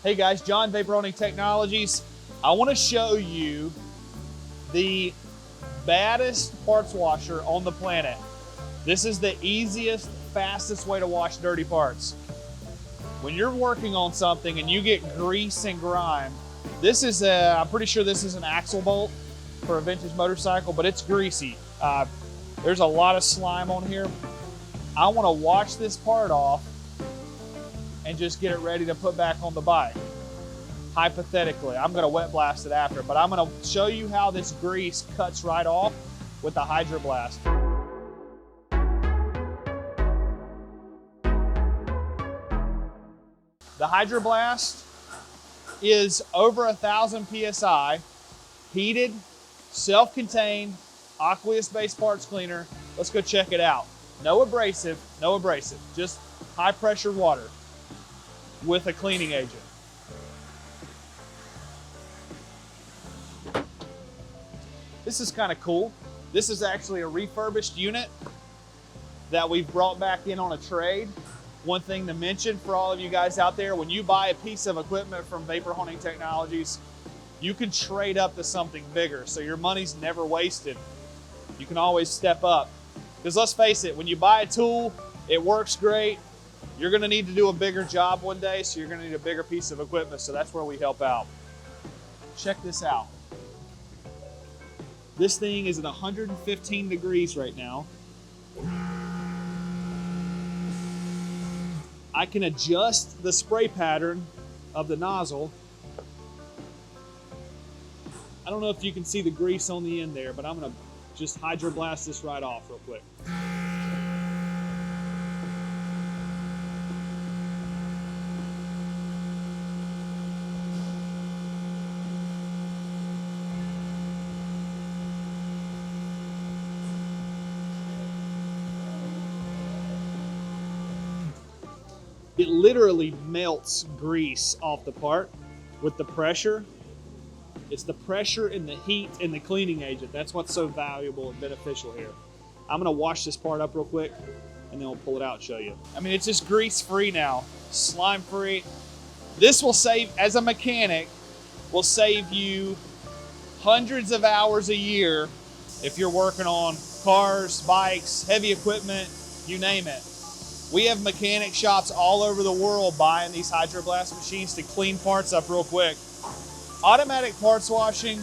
Hey guys, John, Troubleshooting Technologies. I want to show you the baddest parts washer on the planet. This is the easiest, fastest way to wash dirty parts. When you're working on something and you get grease and grime, this is I'm pretty sure this is an axle bolt for a vintage motorcycle, but it's greasy. There's a lot of slime on here. I want to wash this part off and just get it ready to put back on the bike. Hypothetically, I'm going to wet blast it after, but I'm going to show you how this grease cuts right off with the Hydro Blast. The Hydro Blast is over 1,000 PSI, heated, self-contained, aqueous-based parts cleaner. Let's go check it out. No abrasive, just high pressure water with a cleaning agent. This is kind of cool. This is actually a refurbished unit that we've brought back in on a trade. One thing to mention for all of you guys out there, when you buy a piece of equipment from Troubleshooting Technologies, you can trade up to something bigger, so your money's never wasted. You can always step up. Because let's face it, when you buy a tool, it works great. You're gonna need to do a bigger job one day, so you're gonna need a bigger piece of equipment, so that's where we help out. Check this out. This thing is at 115 degrees right now. I can adjust the spray pattern of the nozzle. I don't know if you can see the grease on the end there, but I'm gonna just Hydro Blast this right off real quick. It literally melts grease off the part with the pressure. It's the pressure and the heat and the cleaning agent. That's what's so valuable and beneficial here. I'm gonna wash this part up real quick and then we'll pull it out and show you. I mean, it's just grease-free now, slime-free. This will save, as a mechanic, will save you hundreds of hours a year if you're working on cars, bikes, heavy equipment, you name it. We have mechanic shops all over the world buying these Hydro Blast machines to clean parts up real quick. Automatic parts washing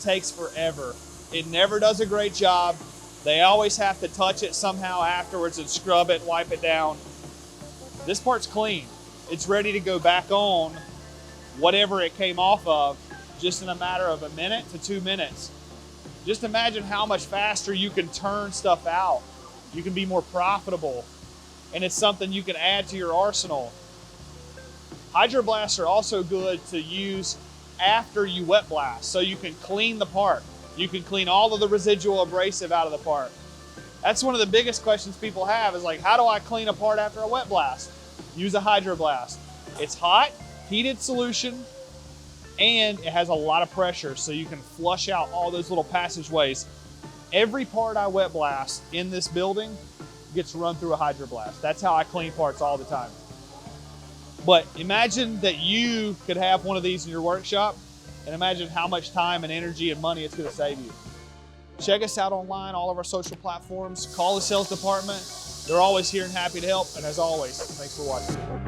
takes forever. It never does a great job. They always have to touch it somehow afterwards and scrub it, wipe it down. This part's clean. It's ready to go back on whatever it came off of just in a matter of a minute to 2 minutes. Just imagine how much faster you can turn stuff out. You can be more profitable. And it's something you can add to your arsenal. Hydro Blasts are also good to use after you wet blast, so you can clean the part. You can clean all of the residual abrasive out of the part. That's one of the biggest questions people have is like, how do I clean a part after a wet blast? Use a Hydro Blast. It's hot, heated solution, and it has a lot of pressure, so you can flush out all those little passageways. Every part I wet blast in this building gets run through a Hydro Blast. That's how I clean parts all the time. But imagine that you could have one of these in your workshop, and imagine how much time and energy and money it's going to save you. Check us out online, all of our social platforms. Call the sales department. They're always here and happy to help. And as always, thanks for watching.